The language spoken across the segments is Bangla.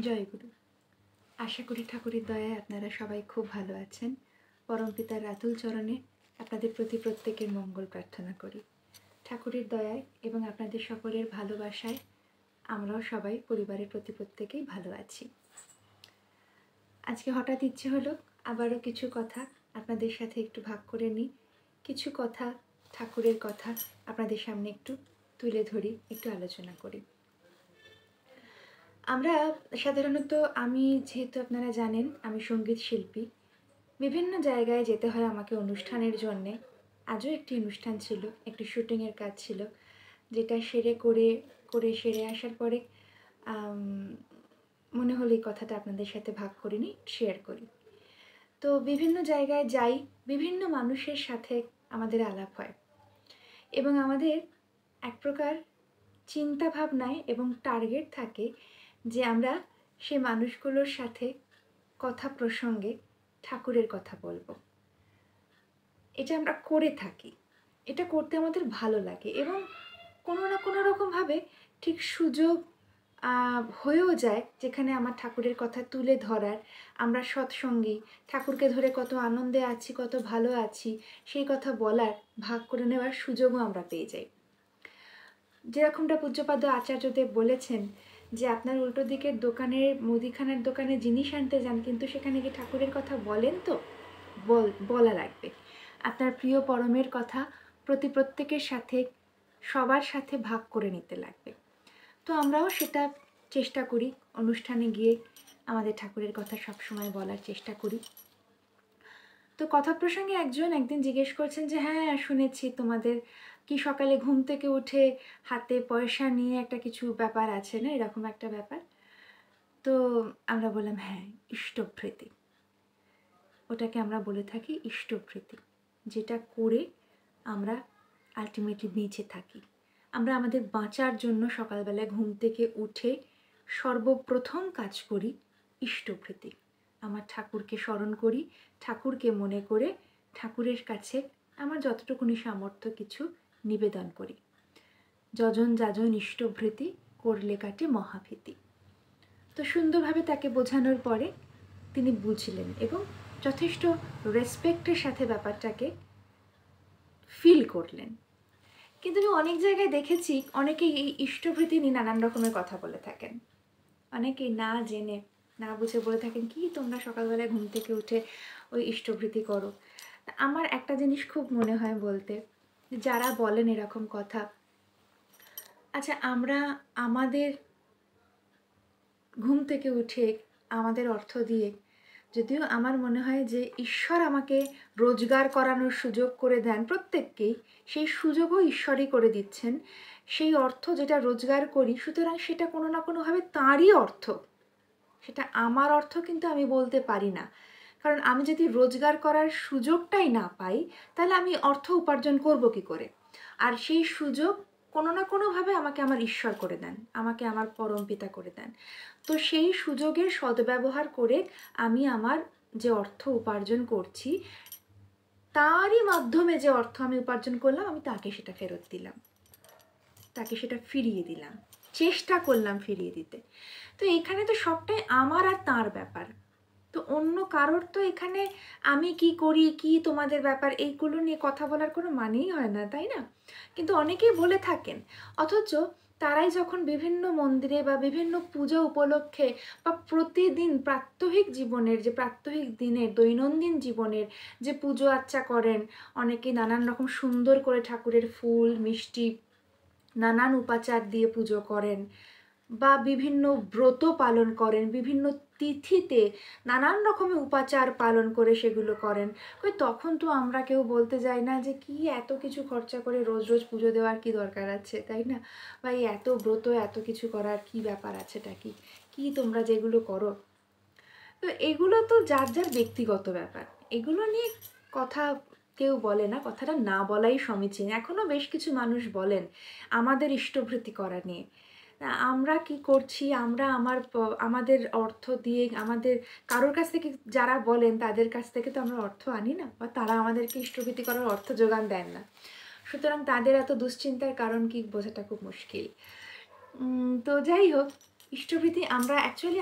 জয়গুরু। আশা করি ঠাকুরের দয়ায় আপনারা সবাই খুব ভালো আছেন। পরম পিতার রাতুল চরণে আপনাদের প্রতি প্রত্যেকের মঙ্গল প্রার্থনা করি। ঠাকুরের দয়ায় এবং আপনাদের সকলের ভালোবাসায় আমরাও সবাই পরিবারের প্রতি প্রত্যেকেই ভালো আছি। আজকে হঠাৎ ইচ্ছে হলো আবারও কিছু কথা আপনাদের সাথে একটু ভাগ করে নিই। কিছু কথা, ঠাকুরের কথা আপনাদের সামনে একটু তুলে ধরি, একটু আলোচনা করি। আমরা সাধারণত, আমি যেহেতু আপনারা জানেন আমি সঙ্গীত শিল্পী, বিভিন্ন জায়গায় যেতে হয় আমাকে অনুষ্ঠানের জন্যে। আজও একটি অনুষ্ঠান ছিল, একটি শুটিংয়ের কাজ ছিল, যেটা সেরে আসার পরে মনে হলো এই কথাটা আপনাদের সাথে ভাগ করে নিই, শেয়ার করি। তো বিভিন্ন জায়গায় যাই, বিভিন্ন মানুষের সাথে আমাদের আলাপ হয় এবং আমাদের এক প্রকার চিন্তা ভাবনায় এবং টার্গেট থাকে যে আমরা সে মানুষগুলোর সাথে কথা প্রসঙ্গে ঠাকুরের কথা বলবো। এটা আমরা করে থাকি, এটা করতে আমাদের ভালো লাগে এবং কোনো না কোনো রকমভাবে ঠিক সুযোগ হয়েও যায় যেখানে আমার ঠাকুরের কথা তুলে ধরার, আমরা সৎসঙ্গী, ঠাকুরকে ধরে কত আনন্দে আছি, কত ভালো আছি সেই কথা বলার, ভাগ করে নেওয়ার সুযোগও আমরা পেয়ে যাই। যেরকমটা পূজ্যপাদ আচার্যদেব বলেছেন যে আপনার উল্টো দিকের দোকানের, মুদিখানার দোকানে জিনিস আনতে যান, কিন্তু সেখানে গিয়ে ঠাকুরের কথা বলেন তো, বলা লাগবে। আপনার প্রিয় পরমের কথা প্রত্যেকের সাথে, সবার সাথে ভাগ করে নিতে লাগবে। তো আমরাও সেটা চেষ্টা করি, অনুষ্ঠানে গিয়ে আমাদের ঠাকুরের কথা সবসময় বলার চেষ্টা করি। তো কথা প্রসঙ্গে একদিন জিজ্ঞেস করছেন যে হ্যাঁ শুনেছি তোমাদের কি সকালে ঘুম থেকে উঠে হাতে পয়সা নিয়ে একটা কিছু ব্যাপার আছে না, এরকম একটা ব্যাপার। তো আমরা বললাম হ্যাঁ, ইষ্টভৃতি, ওটাকে আমরা বলে থাকি ইষ্টভৃতি, যেটা করে আমরা আলটিমেটলি বেঁচে থাকি। আমরা আমাদের বাঁচার জন্য সকালবেলায় ঘুম থেকে উঠে সর্বপ্রথম কাজ করি ইষ্টভৃতি। আমার ঠাকুরকে স্মরণ করি, ঠাকুরকে মনে করে ঠাকুরের কাছে আমার যতটুকুনি সামর্থ্য কিছু নিবেদন করি। যজন যাজন ইষ্টভৃতি করলে কাটে মহাভীতি। তো সুন্দরভাবে তাকে বোঝানোর পরে তিনি বুঝলেন এবং যথেষ্ট রেসপেক্টের সাথে ব্যাপারটাকে ফিল করলেন। কিন্তু আমি অনেক জায়গায় দেখেছি অনেকেই এই ইষ্টভৃতি নিয়ে নানান রকমের কথা বলে থাকেন। অনেকেই না জেনে না বুঝে বলে থাকেন কি তোমরা সকালবেলায় ঘুম থেকে উঠে ওই ইষ্টভৃতি করো। আমার একটা জিনিস খুব মনে হয় বলতে, যারা বলেন এরকম কথা, আচ্ছা আমরা আমাদের ঘুম থেকে উঠে আমাদের অর্থ দিয়ে, যদিও আমার মনে হয় যে ঈশ্বর আমাকে রোজগার করানোর সুযোগ করে দেন প্রত্যেককেই, সেই সুযোগও ঈশ্বরই করে দিচ্ছেন। সেই অর্থ যেটা রোজগার করি, সুতরাং সেটা কোনো না কোনোভাবে তাঁরই অর্থ, সেটা আমার অর্থ কিন্তু আমি বলতে পারি না। কারণ আমি যদি রোজগার করার সুযোগটাই না পাই, তাহলে আমি অর্থ উপার্জন করব কি করে? আর সেই সুযোগ কোনো না কোনোভাবে আমাকে আমার ঈশ্বর করে দেন, আমাকে আমার পরম পিতা করে দেন। তো সেই সুযোগের সদ্ব্যবহার করে আমি আমার যে অর্থ উপার্জন করছি, তারই মাধ্যমে যে অর্থ আমি উপার্জন করলাম, আমি তাকে সেটা ফেরত দিলাম, তাকে সেটা ফিরিয়ে দিলাম, চেষ্টা করলাম ফিরিয়ে দিতে। তো এখানে তো সবটাই আমার আর তার ব্যাপার। তো অন্য কারোর তো এখানে আমি কি করি, কি তোমাদের ব্যাপার, এইগুলো নিয়ে কথা বলার কোনো মানেই হয় না, তাই না? কিন্তু অনেকেই বলে থাকেন, অথচ তারাই যখন বিভিন্ন মন্দিরে বা বিভিন্ন পুজো উপলক্ষে বা প্রতিদিন প্রাত্যহিক জীবনের, যে প্রাত্যহিক দিনের দৈনন্দিন জীবনের যে পুজো আর্চা করেন, অনেকে নানান রকম সুন্দর করে ঠাকুরের ফুল মিষ্টি নানান উপাচার দিয়ে পুজো করেন, বা বিভিন্ন ব্রত পালন করেন, বিভিন্ন তিথিতে নানান রকমের উপাচার পালন করে সেগুলো করেন। ওই তখন তো আমরা কেউ বলতে যাই না যে কি এত কিছু খরচা করে রোজ রোজ পুজো দেওয়ার কি দরকার আছে, তাই না? বা এই এত ব্রত এত কিছু করার কি ব্যাপার আছেটা কি, কি তোমরা যেগুলো করো। তো এগুলো তো যার যার ব্যক্তিগত ব্যাপার, এগুলো নিয়ে কথা কেউ বলে না, কথাটা না বলাই সমীচীন। এখনও বেশ কিছু মানুষ বলেন আমাদের ইষ্টভৃতি করা নিয়ে। আমরা কি করছি, আমরা আমাদের অর্থ দিয়ে, আমাদের কারোর কাছ থেকে যারা বলেন তাদের কাছ থেকে তো আমরা অর্থ আনি না, বা তারা আমাদেরকে ইষ্টভৃতি করার অর্থ যোগান দেন না। সুতরাং তাদের এত দুশ্চিন্তার কারণ কি বোঝাটা খুব মুশকিল। তো যাই হোক, ইষ্টভৃতি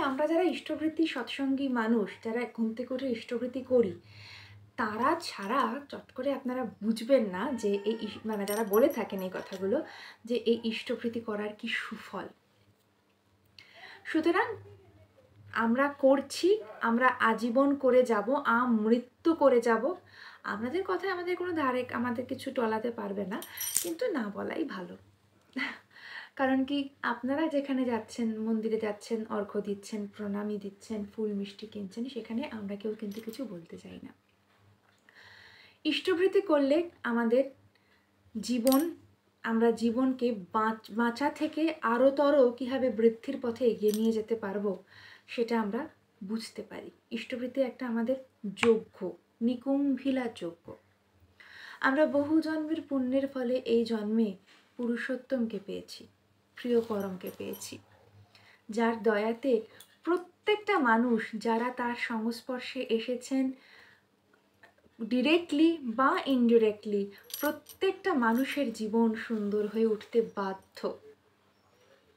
আমরা যারা ইষ্টভৃতি সৎসঙ্গী মানুষ, যারা ঘুম থেকে উঠে ইষ্টভৃতি করি, তারা ছাড়া চট করে আপনারা বুঝবেন না যে মানে যারা বলে থাকেন এই কথাগুলো, যে এই ইষ্টভৃতি করার কি সুফল। সুতরাং আমরা করছি, আমরা আজীবন করে যাব, মৃত্যু করে যাব। আপনাদের কথায় আমাদের কোনো আমাদের কিছু টলাতে পারবে না, কিন্তু না বলাই ভালো। কারণ কি, আপনারা যেখানে যাচ্ছেন, মন্দিরে যাচ্ছেন, অর্ঘ্য দিচ্ছেন, প্রণামী দিচ্ছেন, ফুল মিষ্টি কিনছেন, সেখানে আমরা কেউ কিন্তু কিছু বলতে চাই না। ইষ্টভৃতি করলে আমাদের আমরা জীবনকে বাঁচা থেকে আরোতর কীভাবে বৃদ্ধির পথে এগিয়ে নিয়ে যেতে পারবো সেটা আমরা বুঝতে পারি। ইষ্টভৃতি একটা আমাদের যজ্ঞ, নিকুম্ভিলা যজ্ঞ। আমরা বহু জন্মের পুণ্যের ফলে এই জন্মে পুরুষোত্তমকে পেয়েছি, প্রিয় পরমকে পেয়েছি, যার দয়াতে প্রত্যেকটা মানুষ যারা তার সংস্পর্শে এসেছেন, ডিরেক্টলি বা ইনডিরেক্টলি, প্রত্যেকটা মানুষের জীবন সুন্দর হয়ে উঠতে বাধ্য।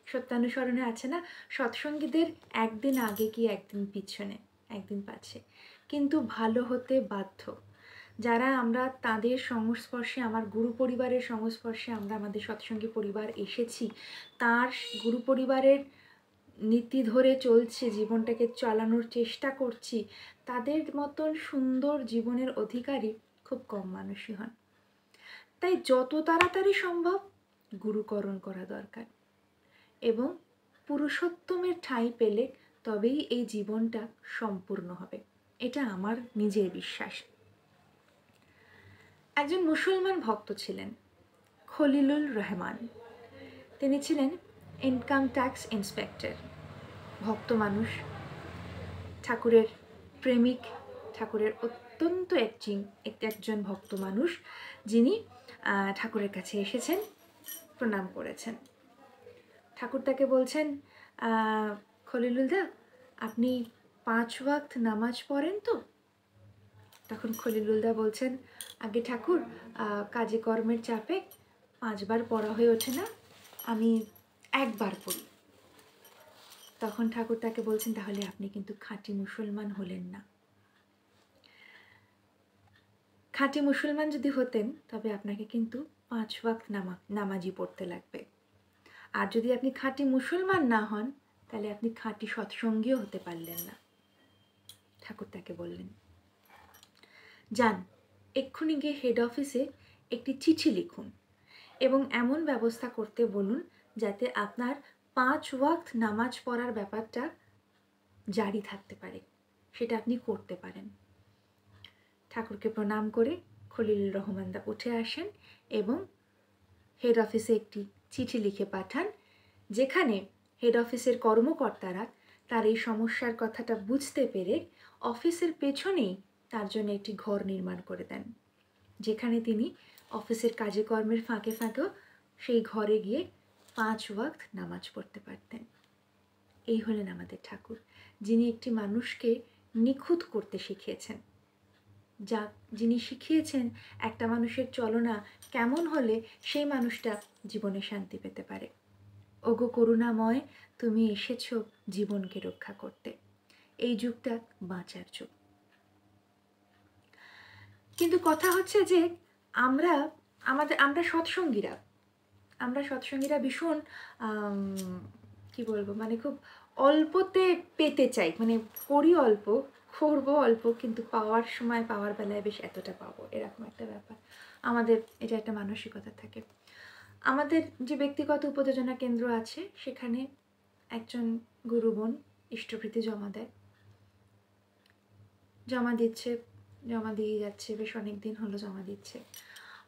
সত্যানুসরণে আছে না, সৎসঙ্গীদের একদিন আগে কি একদিন পিছনে, একদিন পাছে, কিন্তু ভালো হতে বাধ্য। যারা আমরা তাদের সংস্পর্শে, আমার গুরু পরিবারের সংস্পর্শে আমরা আমাদের সৎসঙ্গী পরিবার এসেছি, তার গুরু পরিবারের নীতি ধরে চলছে, জীবনটাকে চালানোর চেষ্টা করছি, তাদের মতন সুন্দর জীবনের অধিকারী খুব কম মানুষই হন। তাই যত তাড়াতাড়ি সম্ভব গুরুকরণ করা দরকার, এবং পুরুষোত্তমের ঠাঁই পেলে তবেই এই জীবনটা সম্পূর্ণ হবে, এটা আমার নিজের বিশ্বাস। একজন মুসলমান ভক্ত ছিলেন খলিলুর রহমান। তিনি ছিলেন ইনকাম ট্যাক্স ইন্সপেক্টর, ভক্ত মানুষ, ঠাকুরের প্রেমিক, ঠাকুরের অত্যন্ত একজন ভক্ত মানুষ, যিনি ঠাকুরের কাছে এসেছেন, প্রণাম করেছেন। ঠাকুর তাকে বলছেন, খলিলুলদা, আপনি 5 ওয়াক্ত নামাজ পড়েন তো? তখন খলিলুলদা বলছেন, আগে ঠাকুর, কাজে কর্মের চাপে 5 বার পড়া হয়ে ওঠে না, আমি 1 বার পড়ি। তখন ঠাকুর তাকে বলছেন, তাহলে আপনি কিন্তু খাঁটি মুসলমান হলেন না। খাঁটি মুসলমান যদি হতেন তবে আপনাকে কিন্তু 5 ওয়াক্ত নামাজই পড়তে লাগবে। আর যদি আপনি খাঁটি মুসলমান না হন, তাহলে আপনি খাঁটি সৎসঙ্গীও হতে পারলেন না। ঠাকুর তাকে বললেন, যান, এক্ষুনি গিয়ে হেড অফিসে একটি চিঠি লিখুন এবং এমন ব্যবস্থা করতে বলুন যাতে আপনার 5 ওয়াক্ত নামাজ পড়ার ব্যাপারটা জারি থাকতে পারে, সেটা আপনি করতে পারেন। ঠাকুরকে প্রণাম করে খলিলুর রহমানদা উঠে আসেন এবং হেড অফিসে একটি চিঠি লিখে পাঠান, যেখানে হেড অফিসের কর্মকর্তারা তার এই সমস্যার কথাটা বুঝতে পেরে অফিসের পেছনেই তার জন্য একটি ঘর নির্মাণ করে দেন, যেখানে তিনি অফিসের কাজে কর্মের ফাঁকে ফাঁকেও সেই ঘরে গিয়ে 5 ওয়াক্ত নামাজ পড়তে পারতেন। এই হলেন আমাদের ঠাকুর, যিনি একটি মানুষকে নিখুঁত করতে শিখিয়েছেন, যিনি শিখিয়েছেন একটা মানুষের চলনা কেমন হলে সেই মানুষটা জীবনে শান্তি পেতে পারে। ওগো করুণাময়, তুমি এসেছো জীবনকে রক্ষা করতে, এই যুগটা বাঁচার যুগ। কিন্তু কথা হচ্ছে যে আমরা সৎসঙ্গীরা ভীষণ কি বলবো, মানে খুব অল্পতে পেতে চাই, মানে করি অল্প, করবো অল্প, কিন্তু পাওয়ার সময়, পাওয়ার বেলায় বেশ এতটা পাবো, এরকম একটা ব্যাপার আমাদের, এটা একটা মানসিকতা থাকে। আমাদের যে ব্যক্তিগত উপযোজনা কেন্দ্র আছে, সেখানে একজন গুরুবোন ইষ্টভৃতি জমা দেয়, জমা দিয়ে যাচ্ছে, বেশ অনেক দিন হলো জমা দিচ্ছে।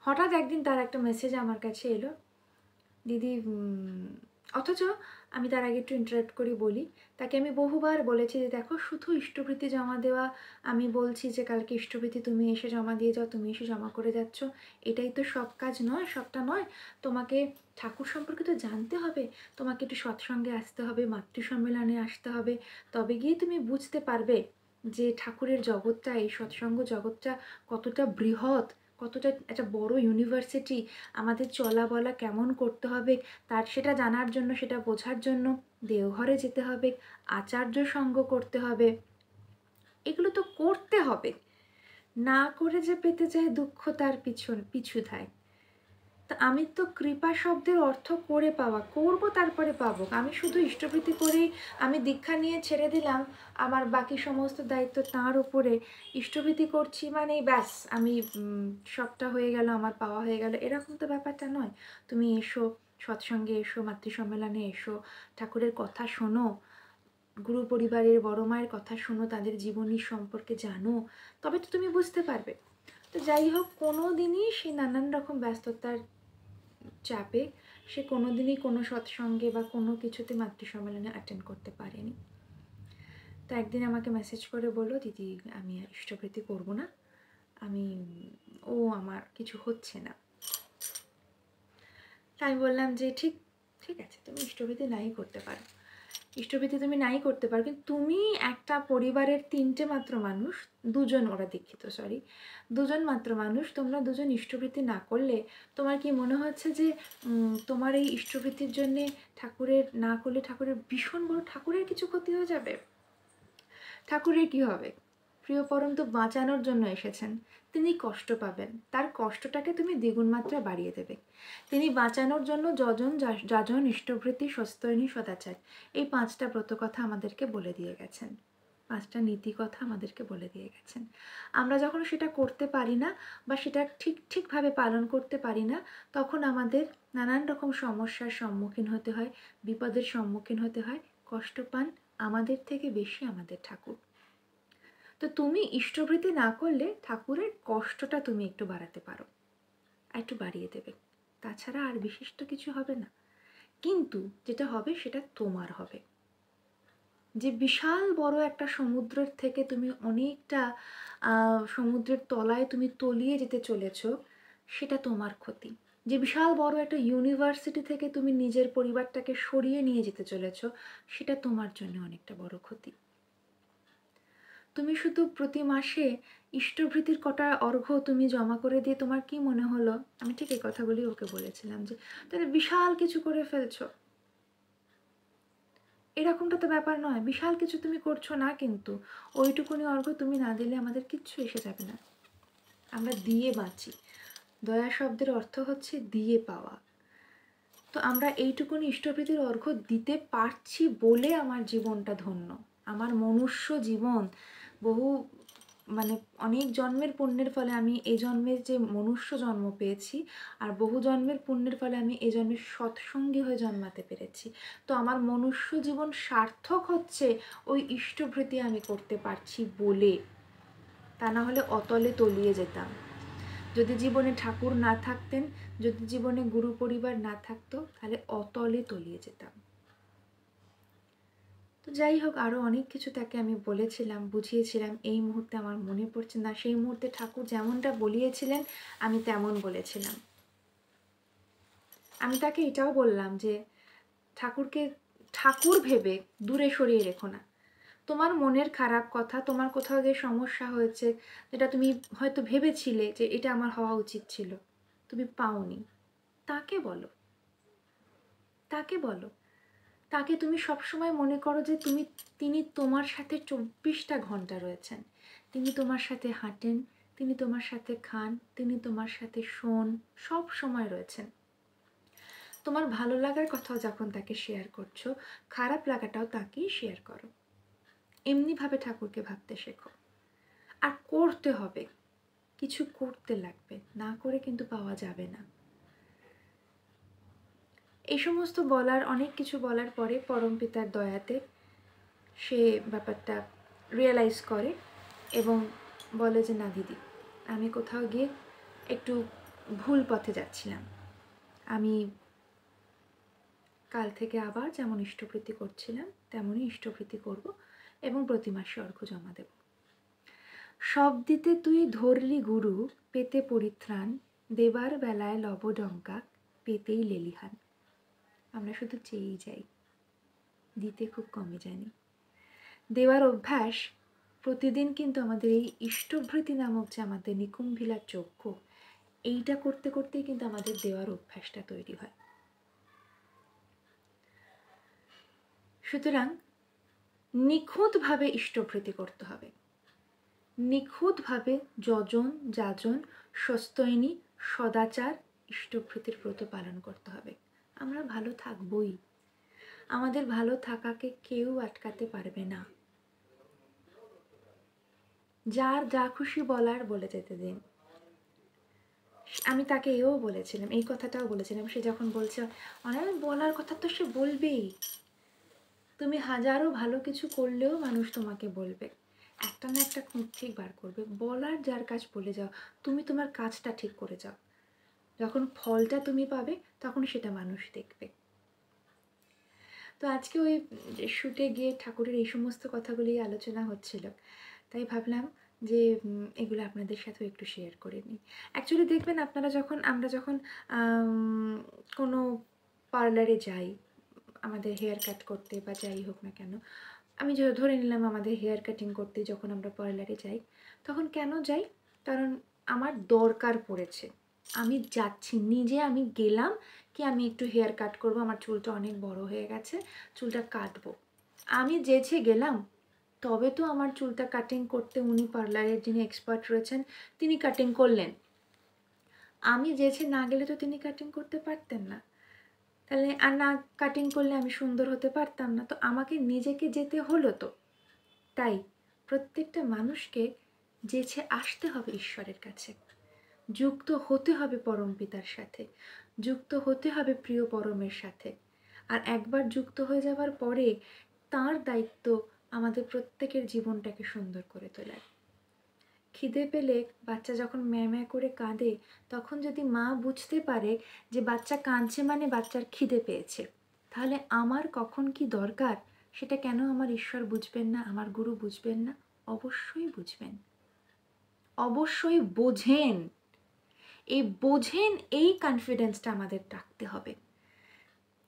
হঠাৎ একদিন তার একটা মেসেজ আমার কাছে এলো, দিদি, অথচ আমি তার আগে একটু ইন্টারাপ্ট করি বলি, তাকে আমি বহুবার বলেছি যে দেখো, শুধু ইষ্টভৃতি জমা দেওয়া, আমি বলছি যে কালকে ইষ্টভৃতি তুমি এসে জমা দিয়ে যাও, তুমি এসে জমা করে যাচ্ছ, এটাই তো সব কাজ নয়, সবটা নয়। তোমাকে ঠাকুর সম্পর্কে তো জানতে হবে, তোমাকে একটু সৎসঙ্গে আসতে হবে, মাতৃ সম্মেলনে আসতে হবে, তবে গিয়ে তুমি বুঝতে পারবে যে ঠাকুরের জগৎটা, এই সৎসঙ্গ জগৎটা কতটা বৃহৎ, কতটা একটা বড় ইউনিভার্সিটি, আমাদের চলা বলা কেমন করতে হবে তার সেটা জানার জন্য, সেটা বোঝার জন্য দেওঘরে যেতে হবে, আচার্য সঙ্গ করতে হবে, এগুলো তো করতে হবে। না করে যে পেতে যায় দুঃখ তার পিছু ধায়। তা আমি তো কৃপা শব্দের অর্থ করে পাওয়া, করব তারপরে পাবো। আমি শুধু ইষ্টভৃতি করেই আমি দীক্ষা নিয়ে ছেড়ে দিলাম, আমার বাকি সমস্ত দায়িত্ব তাঁর উপরে, ইষ্টভৃতি করছি মানেই ব্যাস আমি সবটা হয়ে গেল, আমার পাওয়া হয়ে গেল, এরকম তো ব্যাপারটা নয়। তুমি এসো, সৎসঙ্গে এসো, মাতৃ সম্মেলনে এসো, ঠাকুরের কথা শোনো, গুরু পরিবারের বড় মায়ের কথা শোনো, তাদের জীবনী সম্পর্কে জানো, তবে তো তুমি বুঝতে পারবে। তো যাই হোক, কোনো দিনই সে নানান রকম ব্যস্ততার চাপে সে কোনো দিনই কোনো সৎসঙ্গে বা কোনো কিছুতে মাতৃ সম্মেলনে অ্যাটেন্ড করতে পারেনি। তো একদিন আমাকে মেসেজ করে বললো, দিদি আমি আর ইষ্টভৃতি করবো না, আমার কিছু হচ্ছে না। তাই আমি বললাম যে ঠিক আছে, তুমি ইষ্টভৃতি নাই করতে পারো, ইষ্টভৃতি তুমি নাই করতে পারো, কিন্তু তুমি একটা পরিবারের 3টে মাত্র মানুষ, দুজন ওরা দীক্ষিত, দুজন মাত্র মানুষ, তোমরা দুজন ইষ্টভৃতি না করলে তোমার কি মনে হচ্ছে যে তোমার এই ইষ্টভৃতির জন্যে ঠাকুরের না করলে ঠাকুরের ভীষণ বড় ঠাকুরের কিছু ক্ষতি হয়ে যাবে? ঠাকুরের কি হবে? প্রিয় পরম তো বাঁচানোর জন্য এসেছেন, তিনি কষ্ট পাবেন, তার কষ্টটাকে তুমি দ্বিগুণ মাত্রা বাড়িয়ে দেবে। তিনি বাঁচানোর জন্য যাজন ইষ্টভৃতি স্বস্ত্যয়নী সদাচার, এই 5টা ব্রত কথা আমাদেরকে বলে দিয়ে গেছেন, 5টা নীতি কথা আমাদেরকে বলে দিয়ে গেছেন। আমরা যখন সেটা করতে পারি না বা সেটা ঠিকভাবে পালন করতে পারি না, তখন আমাদের নানান রকম সমস্যার সম্মুখীন হতে হয়, বিপদের সম্মুখীন হতে হয়, কষ্ট পান আমাদের থেকে বেশি আমাদের ঠাকুর। তো তুমি ইষ্টভৃতি না করলে ঠাকুরের কষ্টটা তুমি একটু বাড়াতে পারো, একটু বাড়িয়ে দেবে, তাছাড়া আর বিশিষ্ট কিছু হবে না। কিন্তু যেটা হবে সেটা তোমার হবে। যে বিশাল বড় একটা সমুদ্রের থেকে তুমি অনেকটা সমুদ্রের তলায় তুমি তলিয়ে যেতে চলেছ, সেটা তোমার ক্ষতি। যে বিশাল বড় একটা ইউনিভার্সিটি থেকে তুমি নিজের পরিবারটাকে সরিয়ে নিয়ে যেতে চলেছ, সেটা তোমার জন্য অনেকটা বড় ক্ষতি। তুমি শুধু প্রতি মাসে ইষ্টভৃতির কটা অর্ঘ্য তুমি জমা করে দিয়ে তোমার কি মনে হলো? আমি ঠিক এই কথাগুলি ওকে বলেছিলাম যে তাহলে বিশাল কিছু করে ফেলছো, এরকমটা তো ব্যাপার নয়। বিশাল কিছু তুমি করছো না, কিন্তু ওইটুকুনি অর্ঘ্য তুমি না দিলে আমাদের কিচ্ছু এসে যাবে না। আমরা দিয়ে বাঁচি, দয়া শব্দের অর্থ হচ্ছে দিয়ে পাওয়া। তো আমরা এইটুকুনি ইষ্টভৃতির অর্ঘ্য দিতে পারছি বলে আমার জীবনটা ধন্য। আমার মনুষ্য জীবন বহু অনেক জন্মের পুণ্যের ফলে আমি এই জন্মের যে মনুষ্য জন্ম পেয়েছি, আর বহু জন্মের পুণ্যের ফলে আমি এই জন্মের সৎসঙ্গী হয়ে জন্মাতে পেরেছি। তো আমার মনুষ্য জীবন সার্থক হচ্ছে ওই ইষ্টভৃতি আমি করতে পারছি বলে, তা না হলে অতলে তলিয়ে যেতাম। যদি জীবনে ঠাকুর না থাকতেন, যদি জীবনে গুরু পরিবার না থাকতো, তাহলে অতলে তলিয়ে যেতাম। তো যাই হোক, আরও অনেক কিছু তাকে আমি বলেছিলাম, বুঝিয়েছিলাম, এই মুহূর্তে আমার মনে পড়ছে না। সেই মুহূর্তে ঠাকুর যেমনটা বলিয়েছিলেন আমি তেমন বলেছিলাম। আমি তাকে এটাও বললাম যে ঠাকুরকে ঠাকুর ভেবে দূরে সরিয়ে রেখো না। তোমার মনের খারাপ কথা, তোমার কোথাও যে সমস্যা হয়েছে, যেটা তুমি হয়তো ভেবেছিলে যে এটা আমার হওয়া উচিত ছিল, তুমি পাওনি, তাকে বলো, তাকে বলো। তাকে তুমি সবসময় মনে করো যে তিনি তোমার সাথে 24টা ঘন্টা রয়েছেন। তিনি তোমার সাথে হাঁটেন, তিনি তোমার সাথে খান, তিনি তোমার সাথে শোন, সব সময় রয়েছেন। তোমার ভালো লাগার কথাও যখন তাকে শেয়ার করছো, খারাপ লাগাটাও তাকেই শেয়ার করো। এমনিভাবে ঠাকুরকে ভাবতে শেখো। আর করতে হবে, কিছু করতে লাগবে, না করে কিন্তু পাওয়া যাবে না। এই সমস্ত অনেক কিছু বলার পরে পরমপিতার দয়াতে সে ব্যাপারটা রিয়েলাইজ করে এবং বলে যে না দিদি, আমি কোথাও গিয়ে একটু ভুল পথে যাচ্ছিলাম। আমি কাল থেকে আবার যেমন ইষ্টভৃতি করছিলাম তেমনই ইষ্টভৃতি করব এবং প্রতি মাসে অর্ঘ্য জমা দেব। সব দিতে তুই ধরলি গুরু, পেতে পরিত্রাণ, দেবার বেলায় লবডঙ্কা, পেতেই লেলিহান। আমরা শুধু চেয়েই যাই, দিতে খুব কমই জানি। দেওয়ার অভ্যাস প্রতিদিন কিন্তু আমাদের এই ইষ্টভৃতি নামক যে আমাদের নিকুম্ভিলার যজ্ঞ, এইটা করতে করতেই কিন্তু আমাদের দেওয়ার অভ্যাসটা তৈরি হয়। সুতরাং নিখুঁতভাবে ইষ্টভৃতি করতে হবে, নিখুঁতভাবে যজন যাজন সস্তৈনী সদাচার ইষ্টভৃতির ব্রত পালন করতে হবে। আমরা ভালো থাকবই, আমাদের ভালো থাকাকে কেউ আটকাতে পারবে না। যার যা খুশি বলার বলে যেতে দিন। আমি তাকে এও বলেছিলাম, এই কথাটাও বলেছিলাম, সে যখন বলছে অনেক বলার কথা তো সে বলবেই, তুমি হাজারো ভালো কিছু করলেও মানুষ তোমাকে বলবে, একটা না একটা খুঁত ঠিক বার করবে। বলার যার কাজ বলে যাও, তুমি তোমার কাজটা ঠিক করে যাও, যখন ফলটা তুমি পাবে তখন সেটা মানুষ দেখবে। তো আজকে ওই শুটে গিয়ে ঠাকুরের এই সমস্ত কথাগুলি আলোচনা হচ্ছিল, তাই ভাবলাম যে এগুলো আপনাদের সাথেও একটু শেয়ার করে নিই। অ্যাকচুয়ালি দেখবেন আপনারা যখন আমরা যখন কোনো পার্লারে যাই আমাদের হেয়ার কাট করতে বা যাই হোক না কেন, আমি ধরে নিলাম আমাদের হেয়ার কাটিং করতে যখন আমরা পার্লারে যাই, তখন কেন যাই? কারণ আমার দরকার পড়েছে, আমি যাচ্ছি, নিজে আমি গেলাম কি আমি একটু হেয়ার কাট করব, আমার চুলটা অনেক বড় হয়ে গেছে, চুলটা কাটবো, আমি যেছে গেলাম, তবে তো আমার চুলটা কাটিং করতে উনি পার্লারের যিনি এক্সপার্ট রয়েছেন তিনি কাটিং করলেন। আমি যেছে না গেলে তো তিনি কাটিং করতে পারতেন না, তাহলে আর না কাটিং করলে আমি সুন্দর হতে পারতাম না, তো আমাকে নিজেকে যেতে হলো। তো তাই প্রত্যেকটা মানুষকে যেছে আসতে হবে ঈশ্বরের কাছে, যুক্ত হতে হবে পরম পিতার সাথে, যুক্ত হতে হবে প্রিয় পরমের সাথে। আর একবার যুক্ত হয়ে যাওয়ার পরে তার দায়িত্ব আমাদের প্রত্যেকের জীবনটাকে সুন্দর করে তোলার। খিদে পেলে বাচ্চা যখন ম্যাঁ করে কাঁদে, তখন যদি মা বুঝতে পারে যে বাচ্চা কাঁদছে মানে বাচ্চার খিদে পেয়েছে, তাহলে আমার কখন কি দরকার সেটা কেন আমার ঈশ্বর বুঝবেন না, আমার গুরু বুঝবেন না? অবশ্যই বুঝবেন, অবশ্যই বোঝেন। এই বোঝেন, এই কনফিডেন্সটা আমাদের রাখতে হবে।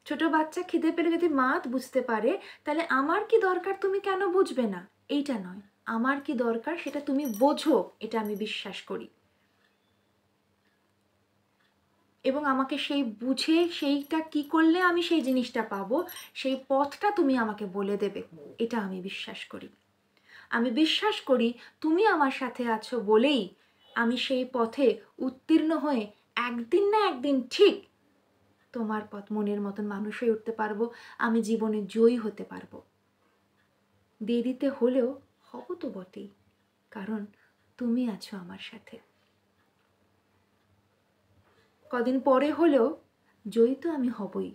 ছোট বাচ্চা খিদে পেলে যদি মা বুঝতে পারে, তাহলে আমার কি দরকার তুমি কেন বুঝবে না, এইটা নয়, আমার কি দরকার সেটা তুমি বোঝো, এটা আমি বিশ্বাস করি। এবং আমাকে সেই বুঝে সেইটা কি করলে আমি সেই জিনিসটা পাবো, সেই পথটা তুমি আমাকে বলে দেবে, এটা আমি বিশ্বাস করি। আমি বিশ্বাস করি তুমি আমার সাথে আছো বলেই আমি সেই পথে উত্তীর্ণ হয়ে একদিন না একদিন ঠিক তোমার পথ মনের মতন মানুষ হয়ে উঠতে পারবো, আমি জীবনে জয়ী হতে পারবো। দেরিতে হলেও হব তো বটেই, কারণ তুমি আছো আমার সাথে। কদিন পরে হলেও জয়ী তো আমি হবই,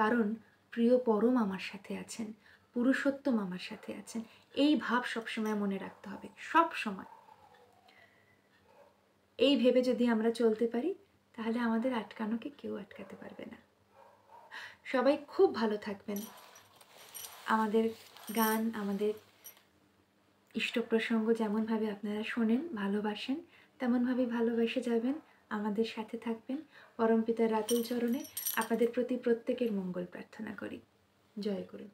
কারণ প্রিয় পরম আমার সাথে আছেন, পুরুষোত্তম আমার সাথে আছেন। এই ভাব সবসময় মনে রাখতে হবে, সব সময়। এই ভেবে যদি আমরা চলতে পারি, তাহলে আমাদের আটকানোকে কেউ আটকাতে পারবে না। সবাই খুব ভালো থাকবেন। আমাদের গান, আমাদের ইষ্ট প্রসঙ্গ যেমনভাবে আপনারা শোনেন, ভালোবাসেন, তেমনভাবে ভালোবেসে যাবেন, আমাদের সাথে থাকবেন। পরমপিতার রাতুল চরণে আপনাদের প্রতি প্রত্যেকের মঙ্গল প্রার্থনা করি। জয় গুরু।